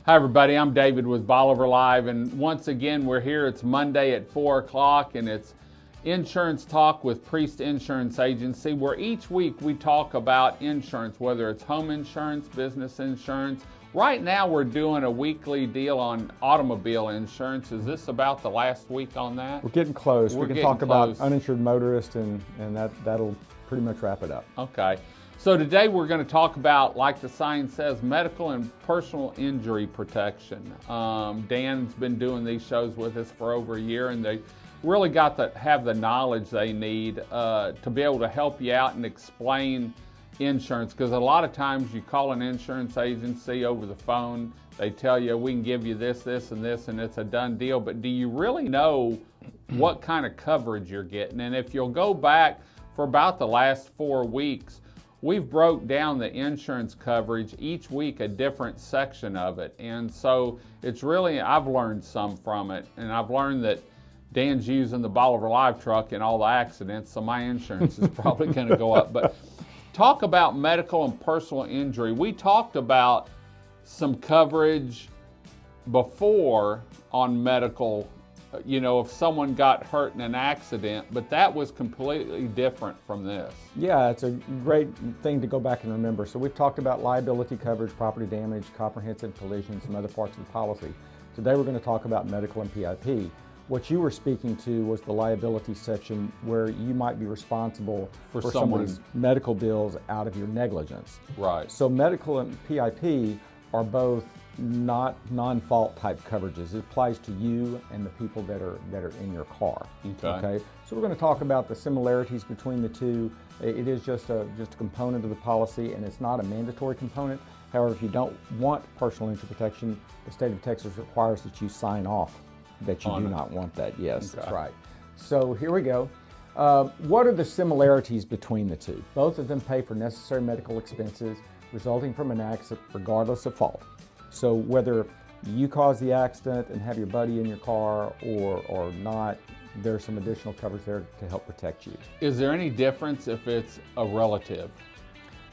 Hi everybody, I'm David with Bolivar Live, and once again we're here. It's Monday at 4 o'clock and it's Insurance Talk with Priest Insurance Agency, where each week we talk about insurance, whether it's home insurance, business insurance. Right now we're doing a weekly deal on automobile insurance. Is this about the last week on that? We're getting close. We're we can getting talk close. about uninsured motorists and that'll pretty much wrap it up. Okay. So today we're going to talk about, like the sign says, medical and personal injury protection. Dan's been doing these shows with us for over a year, and they really got to have the knowledge they need to be able to help you out and explain insurance. Because a lot of times you call an insurance agency over the phone, they tell you we can give you this, this, and this, and it's a done deal. But do you really know what kind of coverage you're getting? And if you'll go back for about the last 4 weeks, we've broke down the insurance coverage, each week a different section of it. And so it's really, I've learned some from it. And I've learned that Dan's using the Bolivar Live truck in all the accidents, so my insurance is probably going to go up. But talk about medical and personal injury. We talked about some coverage before on medical, you know, if someone got hurt in an accident, but that was completely different from this. Yeah, it's a great thing to go back and remember. So we've talked about liability coverage, property damage, comprehensive collision, some other parts of the policy. Today we're going to talk about medical and PIP. What you were speaking to was the liability section where you might be responsible for somebody's medical bills out of your negligence. Right. So medical and PIP are both not non-fault type coverages. It applies to you and the people that are in your car. Okay. So we're going to talk about the similarities between the two. It is just a component of the policy, and it's not a mandatory component. However, if you don't want personal injury protection, the state of Texas requires that you sign off that you do not want that. Yes, that's right. So here we go. What are the similarities between the two? Both of them pay for necessary medical expenses resulting from an accident regardless of fault. So whether you cause the accident and have your buddy in your car or not, there's some additional coverage there to help protect you. Is there any difference if it's a relative?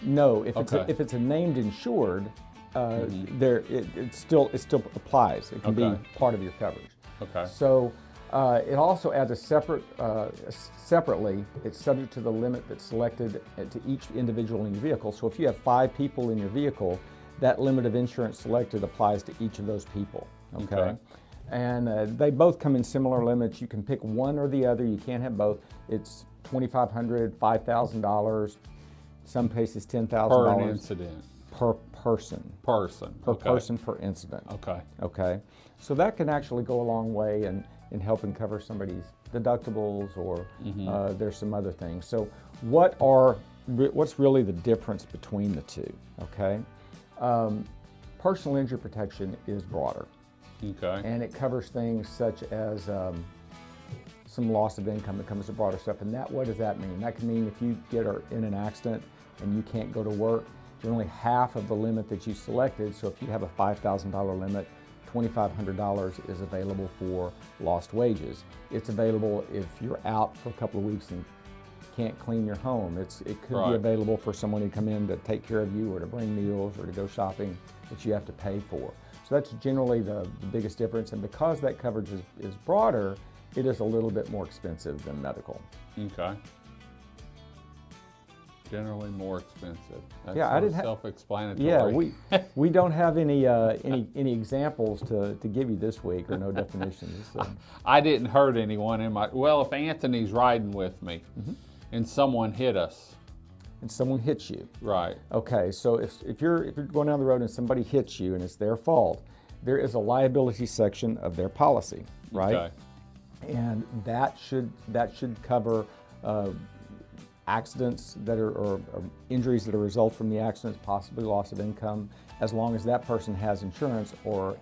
No, if it's a named insured, it still applies. It can be part of your coverage. Okay. So it also adds a separately, it's subject to the limit that's selected to each individual in your vehicle. So if you have 5 people in your vehicle, that limit of insurance selected applies to each of those people. Okay. And they both come in similar limits. You can pick one or the other. You can't have both. It's $2,500, $5,000, some cases $10,000 per incident. Per person. Per person per incident. Okay. So that can actually go a long way in helping cover somebody's deductibles, or there's some other things. So what's really the difference between the two? Okay. Personal injury protection is broader. And it covers things such as some loss of income. It covers the broader stuff. And what does that mean? That can mean if you get in an accident and you can't go to work, generally half of the limit that you selected. So if you have a $5,000 limit, $2,500 is available for lost wages. It's available if you're out for a couple of weeks and can't clean your home. It could be available for someone to come in to take care of you, or to bring meals, or to go shopping that you have to pay for. So that's generally the biggest difference. And because that coverage is broader, it is a little bit more expensive than medical. Okay. Generally more expensive. That's I didn't self-explanatory. Yeah, we don't have any examples to give you this week, or no definitions. So. I didn't hurt anyone in my. Well, if Anthony's riding with me, and someone hit us. And someone hits you. Right. Okay, so if you're going down the road and somebody hits you and it's their fault, there is a liability section of their policy, right? Okay. And that should cover accidents that or injuries that are a result from the accidents, possibly loss of income, as long as that person has insurance or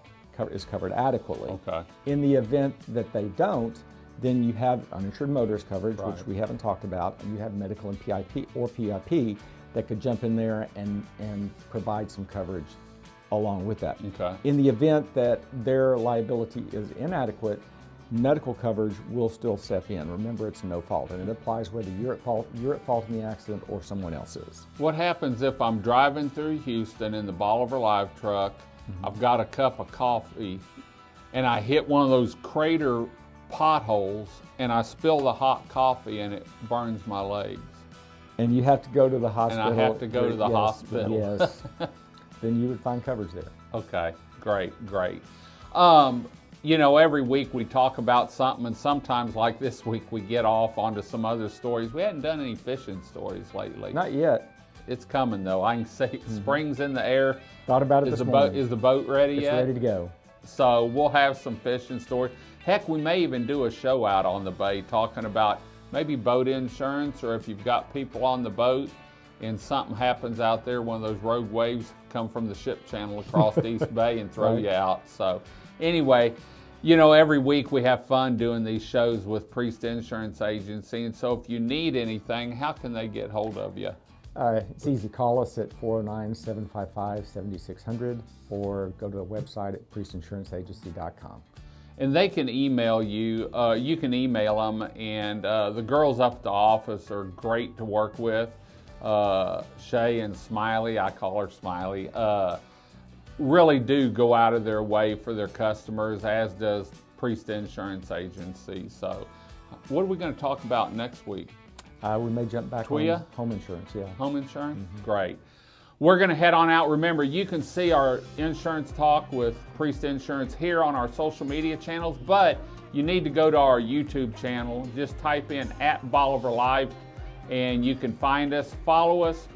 is covered adequately. Okay. In the event that they don't, then you have uninsured motorist coverage, which we haven't talked about, and you have medical and PIP that could jump in there and provide some coverage along with that. Okay. In the event that their liability is inadequate, medical coverage will still step in. Remember, it's no fault, and it applies whether you're at fault in the accident or someone else is. What happens if I'm driving through Houston in the Bolivar Live truck I've got a cup of coffee, and I hit one of those crater potholes, and I spill the hot coffee, and it burns my legs. And you have to go to the hospital. And I have to go to the hospital. Yes. Then you would find coverage there. Okay, great. You know, every week we talk about something, and sometimes, like this week, we get off onto some other stories. We hadn't done any fishing stories lately. Not yet. It's coming, though. I can say spring's in the air. Thought about it this morning. Is the boat ready yet? It's ready to go. So we'll have some fishing stories. Heck, we may even do a show out on the bay talking about maybe boat insurance, or if you've got people on the boat and something happens out there, one of those rogue waves come from the ship channel across the East Bay and throw you out. So anyway, you know, every week we have fun doing these shows with Priest Insurance Agency. And so if you need anything, how can they get hold of you? It's easy. Call us at 409-755-7600 or go to the website at priestinsuranceragency.com. And they can email you. You can email them, and the girls up at the office are great to work with. Shay and Smiley, I call her Smiley, really do go out of their way for their customers, as does Priest Insurance Agency. So what are we going to talk about next week? We may jump back on home insurance, Home insurance? Great. We're going to head on out. Remember, you can see our insurance talk with Priest Insurance here on our social media channels, but you need to go to our YouTube channel. Just type in @Bolivar Live, and you can find us. Follow us,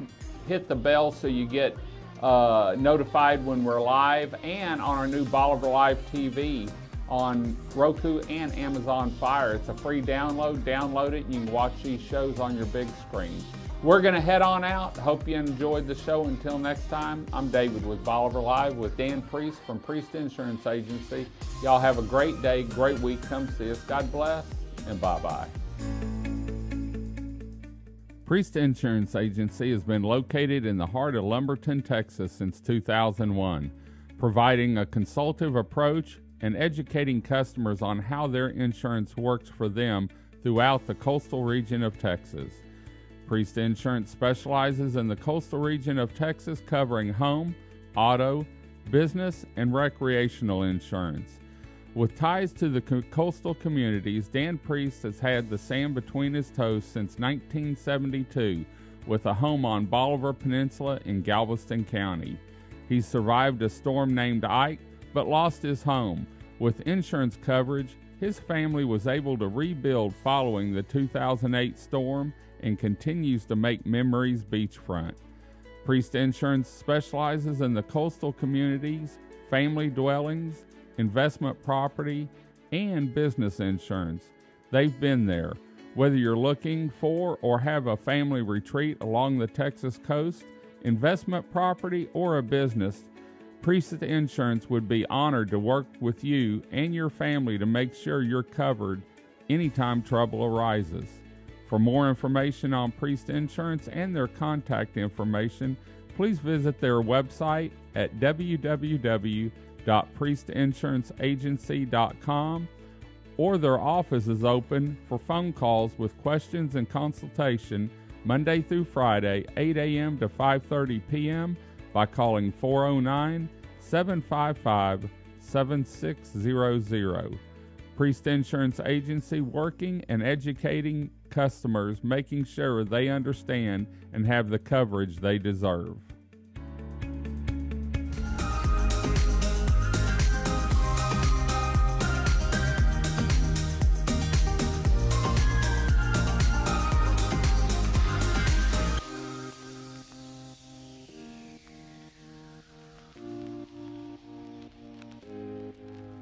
hit the bell so you get notified when we're live, and on our new Bolivar Live TV on Roku and Amazon Fire. It's a free download. Download it and you can watch these shows on your big screen. We're going to head on out. Hope you enjoyed the show. Until next time, I'm David with Bolivar Live with Dan Priest from Priest Insurance Agency. Y'all have a great day, great week. Come see us. God bless, and bye-bye. Priest Insurance Agency has been located in the heart of Lumberton, Texas since 2001, providing a consultative approach and educating customers on how their insurance works for them throughout the coastal region of Texas. Priest Insurance specializes in the coastal region of Texas, covering home, auto, business, and recreational insurance. With ties to the coastal communities, Dan Priest has had the sand between his toes since 1972, with a home on Bolivar Peninsula in Galveston County. He survived a storm named Ike, but lost his home. With insurance coverage, his family was able to rebuild following the 2008 storm and continues to make memories beachfront. Priest Insurance specializes in the coastal communities, family dwellings, investment property, and business insurance. They've been there. Whether you're looking for or have a family retreat along the Texas coast, investment property, or a business, Priest Insurance would be honored to work with you and your family to make sure you're covered anytime trouble arises. For more information on Priest Insurance and their contact information, please visit their website at www.priestinsuranceragency.com, or their office is open for phone calls with questions and consultation Monday through Friday, 8 a.m. to 5:30 p.m. by calling 409-755-7600. Priest Insurance Agency, working and educating customers, making sure they understand and have the coverage they deserve.